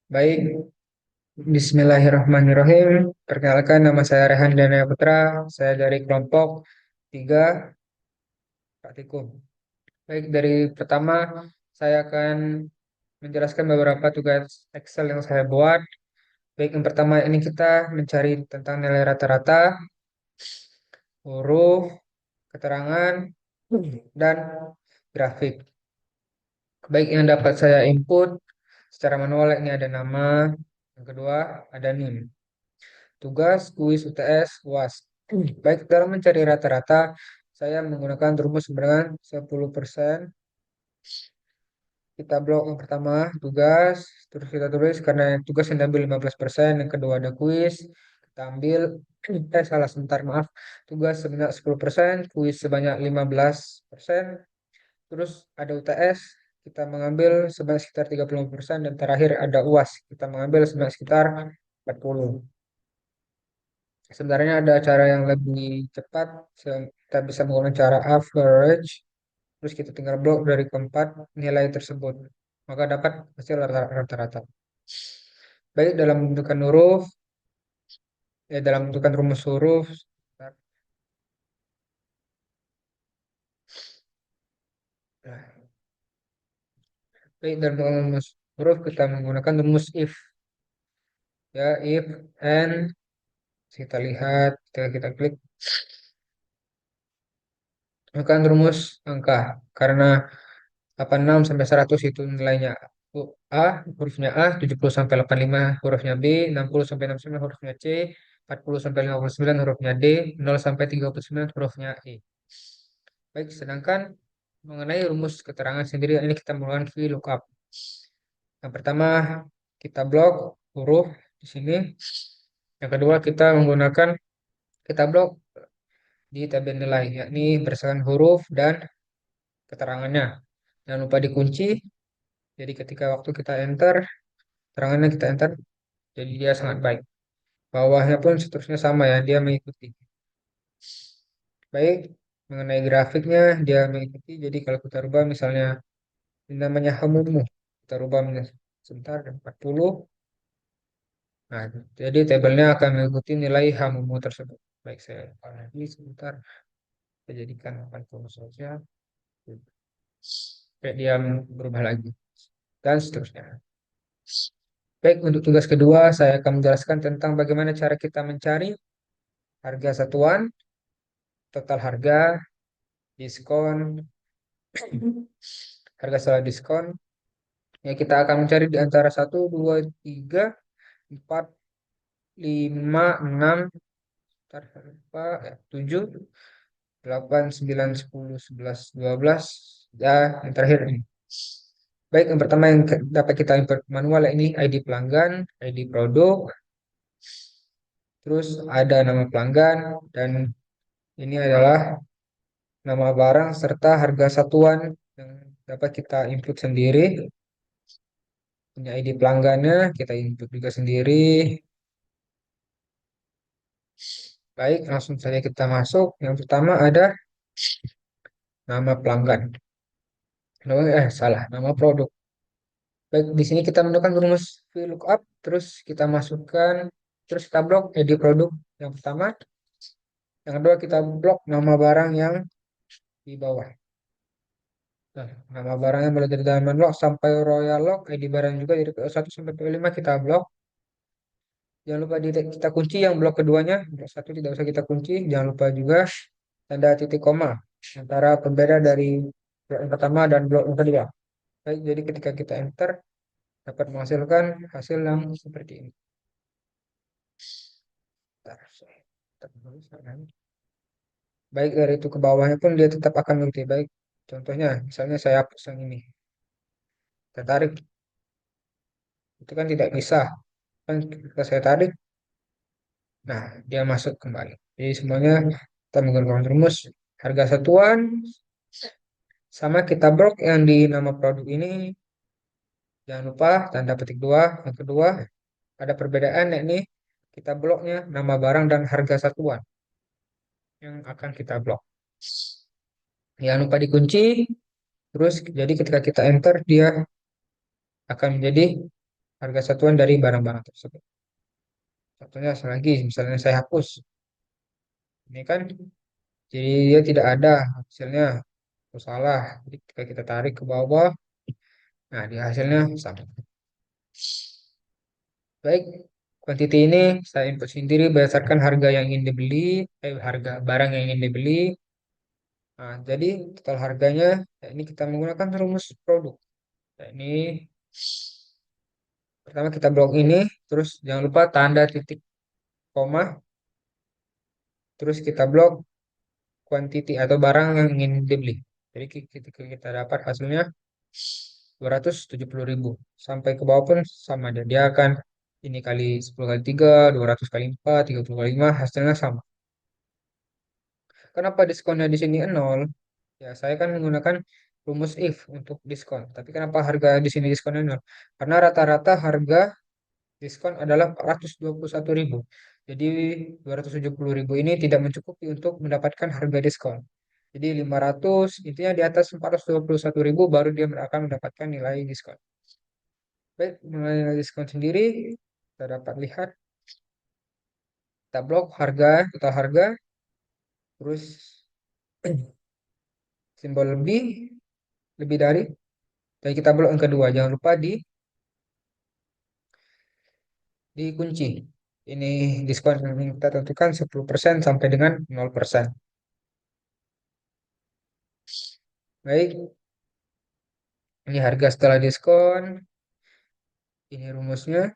Baik, Bismillahirrahmanirrahim. Perkenalkan, nama saya Rehan Dana Putra. Saya dari kelompok 3 Praktikum. Baik, dari pertama saya akan menjelaskan beberapa tugas Excel yang saya buat. Baik, yang pertama ini kita mencari tentang nilai rata-rata, huruf, keterangan, dan grafik. Baik, yang dapat saya input secara manual ini ada nama, yang kedua ada NIM. Tugas kuis UTS UAS. Baik, dalam mencari rata-rata, saya menggunakan rumus sebenarnya 10%. Kita blok yang pertama, tugas. Terus kita tulis karena tugas yang diambil 15%. Yang kedua ada kuis. Kita ambil, salah sebentar, maaf. Tugas sebanyak 10%, kuis sebanyak 15%. Terus ada UTS, kita mengambil sebanyak sekitar 30%. Dan terakhir ada UAS, kita mengambil sebanyak sekitar 40. Sebenarnya ada cara yang lebih cepat. Kita bisa menggunakan cara average. Terus kita tinggal blok dari keempat nilai tersebut. Maka dapat hasil rata-rata. Baik dalam bentukan huruf, dalam bentukan rumus huruf. Nah, baik dalam bentukan rumus huruf kita menggunakan rumus if. Ya, if and kita lihat, kita klik. Menggunakan rumus angka. Karena 86 sampai 100 itu nilainya A, hurufnya A, 70 sampai 85 hurufnya B, 60 sampai 69 hurufnya C, 40 sampai 59 hurufnya D, 0 sampai 39 hurufnya E. Baik, sedangkan mengenai rumus keterangan sendiri ini kita menggunakan VLOOKUP. Yang pertama kita blok huruf di sini. Yang kedua kita blok di tabel nilai, yakni berdasarkan huruf dan keterangannya. Jangan lupa dikunci. Jadi ketika waktu kita enter, terangannya kita enter, jadi dia sangat baik. Bawahnya pun seterusnya sama ya, dia mengikuti. Baik, mengenai grafiknya, dia mengikuti. Jadi kalau kita rubah misalnya, ini namanya Hamumu. Kita rubah sebentar, 40. Nah, jadi tabelnya akan mengikuti nilai Hamumu tersebut. Baik, saya ubah lagi sebentar. Kita jadikan 80 saja. Sampai dia berubah lagi. Dan seterusnya. Baik, untuk tugas kedua, saya akan menjelaskan tentang bagaimana cara kita mencari harga satuan, total harga, diskon, harga setelah diskon. Ya, kita akan mencari di antara 1, 2, 3, 4, 5, 6, 7, 8, 9, 10, 11, 12, dan yang terakhir ini. Baik, yang pertama yang dapat kita input manual ini ID pelanggan, ID produk, terus ada nama pelanggan, dan ini adalah nama barang serta harga satuan yang dapat kita input sendiri. Punya ID pelanggannya, kita input juga sendiri. Baik, langsung saja kita masuk. Yang pertama ada nama pelanggan. Nama produk. Baik, di sini kita menggunakan rumus VLOOKUP, terus kita masukkan, terus kita blok ID produk yang pertama. Yang kedua kita blok nama barang yang di bawah. Nah, nama barangnya mulai dari Diamond Lock sampai Royal Lock, ID barang juga dari PO1 sampai PO5 kita blok. Jangan lupa kita kunci yang blok keduanya, blok satu tidak usah kita kunci. Jangan lupa juga tanda titik koma antara pembeda dari blok yang pertama dan blok yang kedua. Baik, jadi ketika kita enter dapat menghasilkan hasil yang seperti ini. Baik, dari itu ke bawahnya pun dia tetap akan mengikuti. Baik, contohnya misalnya saya hapus yang ini, tertarik, itu kan tidak bisa. Kan ketika saya tarik, nah dia masuk kembali. Jadi semuanya kita menggunakan rumus harga satuan sama kita blok yang di nama produk ini. Jangan lupa tanda petik dua. Yang kedua ada perbedaan yakni kita bloknya nama barang dan harga satuan yang akan kita blok. Jangan lupa dikunci. Terus jadi ketika kita enter dia akan menjadi harga satuan dari barang-barang tersebut. Contohnya lagi, misalnya saya hapus, ini kan jadi dia tidak ada hasilnya, itu salah. Jadi ketika kita tarik ke bawah, nah di hasilnya sama. Baik, quantity ini saya input sendiri berdasarkan harga yang ingin dibeli, harga barang yang ingin dibeli. Nah, jadi total harganya, ya ini kita menggunakan rumus produk. Ya, ini pertama kita blok ini, terus jangan lupa tanda titik koma, terus kita blok quantity atau barang yang ingin dibeli. Jadi ketika kita dapat hasilnya 270.000. Sampai ke bawah pun sama aja. Dia akan ini kali 10 kali 3, 200 kali 4, 30 kali 5, hasilnya sama. Kenapa diskonnya di sini nol? Ya, saya kan menggunakan rumus if untuk diskon. Tapi kenapa harga di sini diskonnya nol? Karena rata-rata harga diskon adalah 421.000. Jadi 270.000 ini tidak mencukupi untuk mendapatkan harga diskon. Jadi 500, intinya di atas 421.000 baru dia akan mendapatkan nilai diskon. Baik, nilai diskon sendiri kita dapat lihat kita blok harga, total harga, terus simbol lebih dari, dan kita blok yang kedua. Jangan lupa dikunci. Ini diskon yang kita tentukan 10% sampai dengan 0%. Baik, ini harga setelah diskon. Ini rumusnya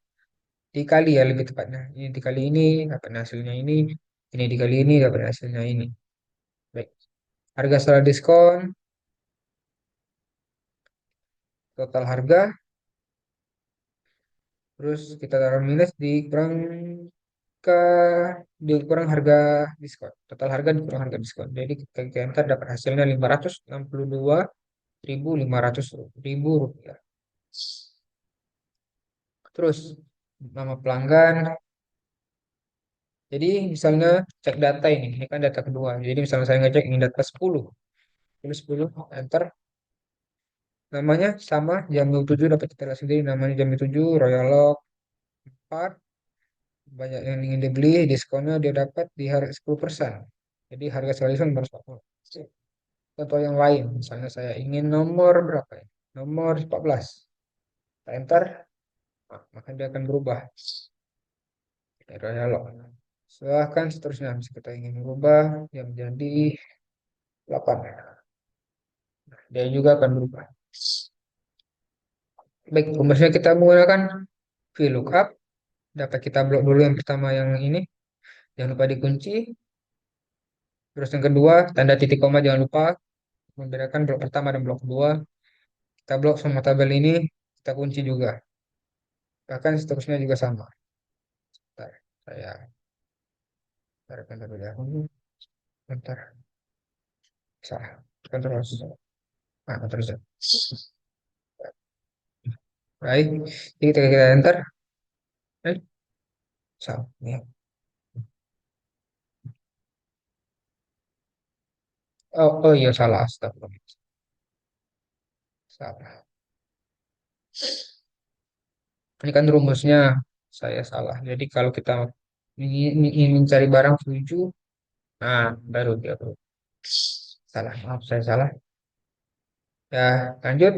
dikali ya lebih tepatnya. Ini dikali ini, dapat hasilnya ini. Ini dikali ini, dapat hasilnya ini. Baik, harga setelah diskon, total harga, terus kita taruh minus ke dikurang harga diskon. Total harga dikurang harga diskon. Jadi kita enter dapat hasilnya 562.500 ribu rupiah. Terus nama pelanggan. Jadi misalnya cek data ini kan data kedua. Jadi misalnya saya ngecek ini data 10. Ini 10 enter. Namanya sama jam 7 dapat kita lihat sendiri namanya jam 7 Royal Lock 4. Banyak yang ingin dibeli, diskonnya dia dapat di harga 10%. Jadi harga selisih 440. Contoh yang lain, misalnya saya ingin nomor berapa ya? Nomor 14. Kita enter, maka dia akan berubah. Royal Lock. Silahkan seterusnya, bisa kita ingin merubah yang menjadi 8. Dia juga akan berubah. Baik, rumusnya kita menggunakan VLOOKUP. Dapat kita blok dulu yang pertama yang ini. Jangan lupa dikunci. Terus yang kedua, tanda titik koma jangan lupa membedakan blok pertama dan blok kedua. Kita blok semua tabel ini, kita kunci juga. Bahkan seterusnya juga sama. Bentar, saya tarik terlebih dahulu. Bentar, salah. Kan terus. Terus. Baik, jadi kita enter. Salah. Ya. Oh iya salah. Astagfirullah. Salah. Ini kan rumusnya saya salah. Jadi kalau kita ingin mencari barang 7, nah baru dia tuh. Salah, maaf saya salah. Ya, lanjut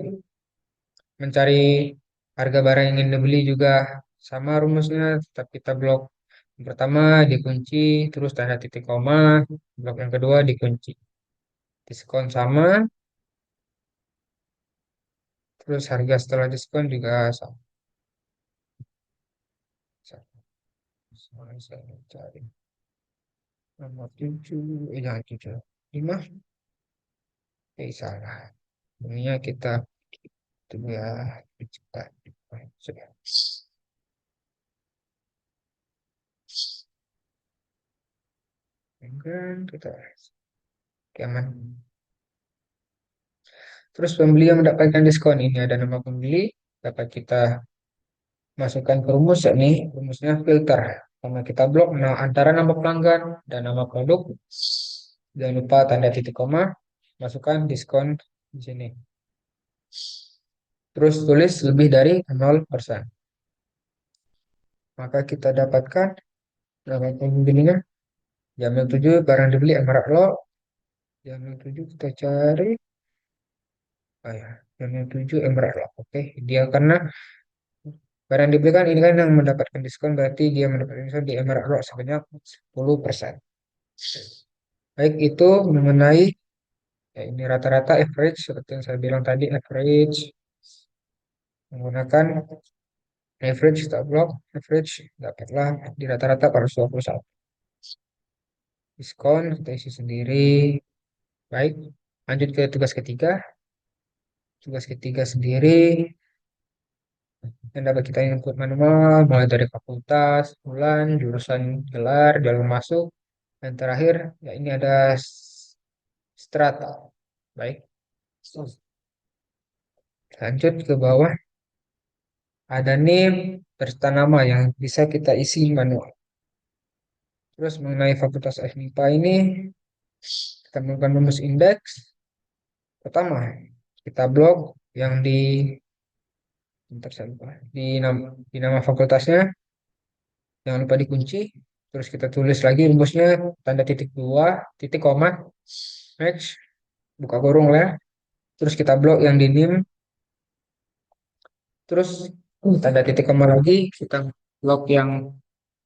mencari harga barang yang ingin dibeli juga sama rumusnya, tetap kita blok yang pertama dikunci, terus tanda titik koma, blok yang kedua dikunci. Diskon sama, terus harga setelah diskon juga sama. Saya cari nomor 7, jangan 7, 5, salah. Ini kita tunggu ya, cepat. Sudah. Enggak, kita aman. Terus pembeli yang mendapatkan diskon ini ada nama pembeli, dapat kita masukkan ke rumus ya nih, rumusnya filter. Sama kita blok nah, antara nama pelanggan dan nama produk. Jangan lupa tanda titik koma, masukkan diskon di sini. terus tulis lebih dari 0%. Maka kita dapatkan nama pembelinya. Jam yang 7 barang dibeli Emerald Lock. Jam yang 7 kita cari. Oh ya, jam yang 7 Emerald Lock. Oke, dia karena barang yang dibeli kan ini kan yang mendapatkan diskon, berarti dia mendapatkan diskon di Emerald Rock sebanyak 10%. Baik, itu mengenai ya ini rata-rata average seperti yang saya bilang tadi, average menggunakan average stop loss, average dapatlah di rata-rata pada 21. Diskon kita isi sendiri. Baik, lanjut ke tugas ketiga. Tugas ketiga sendiri yang dapat kita input manual mulai dari fakultas, bulan, jurusan, gelar, jalur masuk, dan terakhir ya ini ada strata. Baik, lanjut ke bawah ada name serta nama yang bisa kita isi manual. Terus mengenai fakultas FMIPA ini kita melakukan rumus indeks. Pertama, kita blok yang bentar, saya lupa. Di nama fakultasnya jangan lupa dikunci. Terus kita tulis lagi rumusnya tanda titik dua, titik koma, match, buka kurung lah. Terus kita blok yang di nim. Terus tanda titik koma lagi, kita blok yang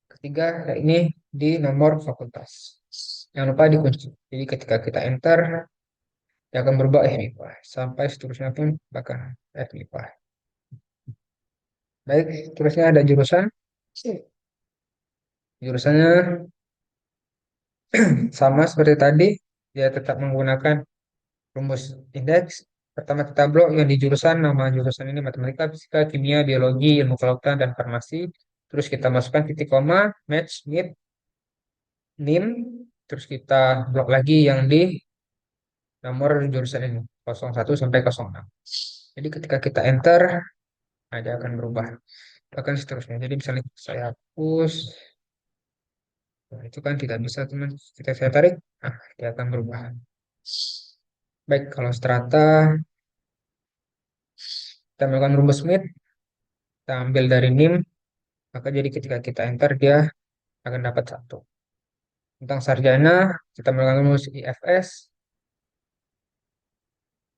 ketiga, nah ini di nomor fakultas. Jangan lupa dikunci. Jadi ketika kita enter, dia akan berubah FMIPA. Sampai seterusnya pun bakal FMIPA. Baik, terusnya ada jurusan. Jurusannya sama seperti tadi, dia tetap menggunakan rumus indeks. Pertama kita blok yang di jurusan, nama jurusan ini matematika, fisika, kimia, biologi, ilmu kelautan, dan farmasi. Terus kita masukkan titik koma, match, mid, nim. Terus kita blok lagi yang di nomor jurusan ini, 01 sampai 06. Jadi ketika kita enter, nah, dia akan berubah. Bahkan seterusnya. Jadi misalnya saya hapus, nah, itu kan tidak bisa teman. Kita saya tarik, nah, dia akan berubah. Baik, kalau strata, kita melakukan rumus mid, kita ambil dari nim, maka jadi ketika kita enter, dia akan dapat satu. Tentang sarjana, kita melakukan rumus IFS,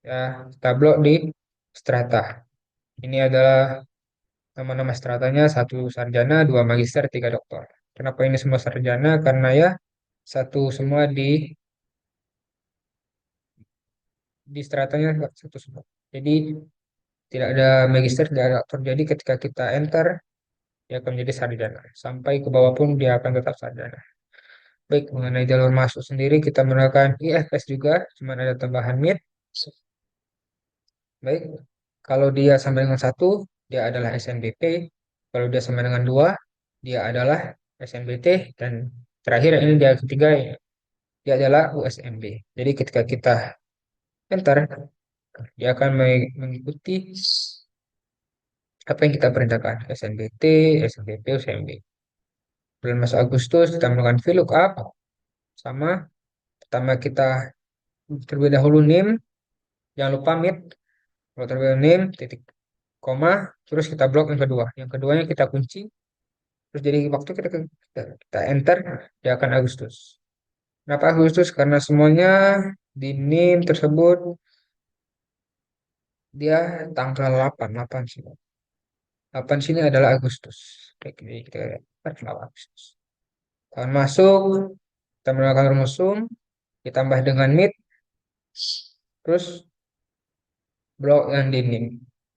ya, kita blok di strata. Ini adalah nama-nama stratanya, satu sarjana, dua magister, tiga doktor. Kenapa ini semua sarjana? Karena ya satu semua di stratanya satu semua. Jadi tidak ada magister, tidak ada doktor. Jadi ketika kita enter, dia akan menjadi sarjana. Sampai ke bawah pun dia akan tetap sarjana. Baik, mengenai jalur masuk sendiri, kita menggunakan IFS juga, cuma ada tambahan mid. Baik, kalau dia sama dengan satu, dia adalah SNBP. Kalau dia sama dengan dua, dia adalah SNBT. Dan terakhir ini dia ketiga, dia adalah USMB. Jadi ketika kita enter, dia akan mengikuti apa yang kita perintahkan. SNBT, SNBP, USMB. Bulan masuk Agustus, kita melakukan VLOOKUP. Sama, pertama kita terlebih dahulu name, jangan lupa mid. Kalau terlebih dahulu name, titik koma, terus kita blok yang kedua. Yang keduanya kita kunci. Terus jadi waktu kita enter, dia akan Agustus. Kenapa Agustus? Karena semuanya di NIM tersebut dia tanggal 8, 8 sini. 8 sini adalah Agustus. Oke, jadi kita lihat kenapa Agustus. Tahun masuk, kita menggunakan rumus sum, ditambah dengan mid, terus blok yang di NIM.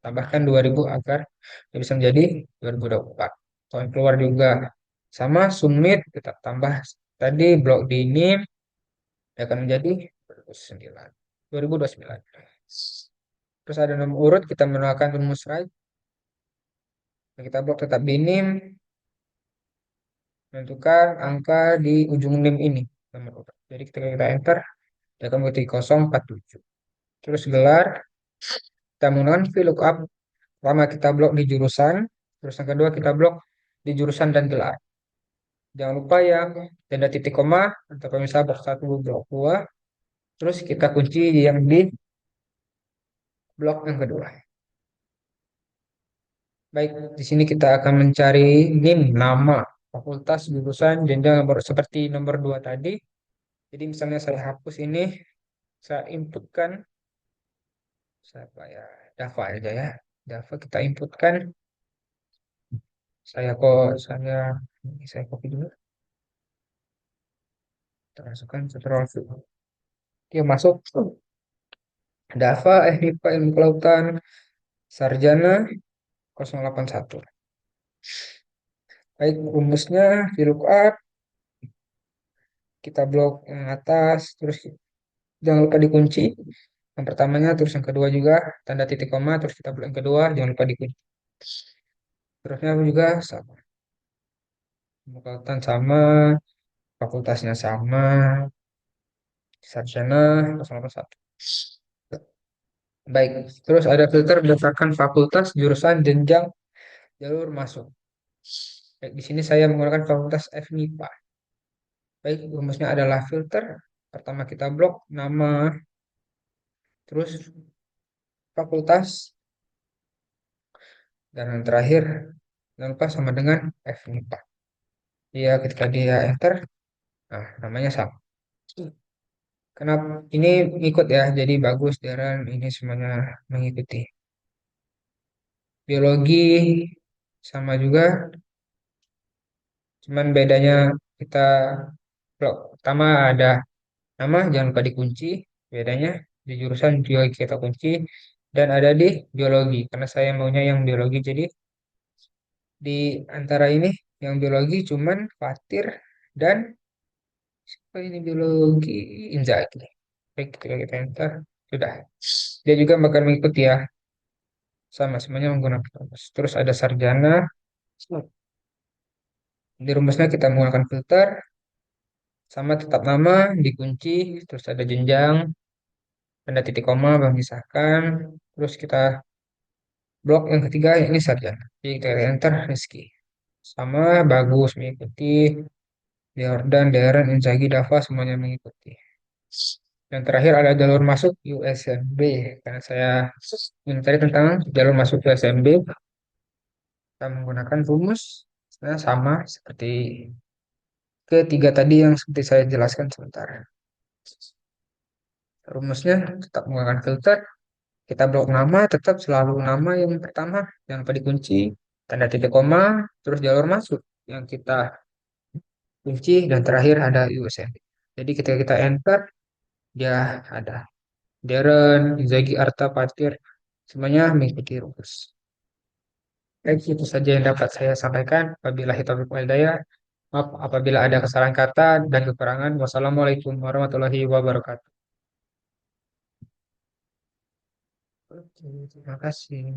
Tambahkan 2000 agar bisa menjadi 2024. Tahun keluar juga sama sum mid, kita tambah tadi blok di NIM, dia akan menjadi 2009. 2029. Terus ada nomor urut, kita menggunakan rumus right. Kita blok tetap di nim, menentukan angka di ujung nim ini. Nomor urut. Jadi ketika kita enter, dia akan menjadi 047. Terus gelar, kita menggunakan VLOOKUP. Pertama kita blok di jurusan, terus yang kedua kita blok di jurusan dan gelar. Jangan lupa yang tanda titik koma, atau pemisah blok 1, blok 2. Terus kita kunci yang di blok yang kedua. Baik, di sini kita akan mencari NIM, nama, fakultas, jurusan, jenjang nomor seperti nomor 2 tadi. Jadi misalnya saya hapus ini, saya inputkan, siapa ya, Dava aja ya. Dava kita inputkan, saya copy dulu, kita masukkan Ctrl V. Dia masuk, Dava, MIPA, Ilmu Kelautan, Sarjana 081. Baik, rumusnya VLOOKUP, kita blok yang atas, terus jangan lupa dikunci. Yang pertamanya, terus yang kedua juga, tanda titik koma, terus kita blok yang kedua, jangan lupa dikunci. Terusnya juga sama, kelautan sama, fakultasnya sama, sarjana 081. Baik, terus ada filter berdasarkan fakultas, jurusan, jenjang, jalur masuk. Baik, di sini saya menggunakan fakultas FMIPA. Baik, rumusnya adalah filter. Pertama kita blok nama, terus fakultas, dan yang terakhir jangan lupa sama dengan FMIPA. Dia ketika dia enter, nah namanya sama. Kenapa ini ngikut ya? Jadi bagus, Darren ini semuanya mengikuti. Biologi sama juga, cuman bedanya kita blok pertama ada nama, jangan lupa dikunci. Bedanya di jurusan biologi kita kunci dan ada di biologi. Karena saya maunya yang biologi, jadi di antara ini yang biologi cuman Fatir dan apa ini biologi Inzaghi. Baik, ketika kita enter, sudah. Dia juga bakal mengikuti ya, sama semuanya menggunakan rumus. Terus ada sarjana, di rumusnya kita menggunakan filter, sama tetap nama, dikunci, terus ada jenjang, tanda titik koma, memisahkan, terus kita blok yang ketiga, ini sarjana. Jadi kita enter, Rizky. Sama, bagus, mengikuti, Jordan, Darren, Inzaghi, Dava, semuanya mengikuti. Yang terakhir ada jalur masuk USMB. Karena saya mencari tentang jalur masuk USMB, kita menggunakan rumus nah, sama seperti ketiga tadi yang seperti saya jelaskan sebentar. Rumusnya tetap menggunakan filter, kita blok nama, tetap selalu nama yang pertama, yang lupa dikunci, tanda titik koma, terus jalur masuk yang kita kunci, dan terakhir ada USMB. Jadi ketika kita enter, dia ada Darren, Zagi, Arta, Patir, semuanya mengikuti rumus. Baik, itu saja yang dapat saya sampaikan. Apabila taufiq wal hidayah, maaf apabila ada kesalahan kata dan kekurangan. Wassalamualaikum warahmatullahi wabarakatuh. Oke, terima kasih.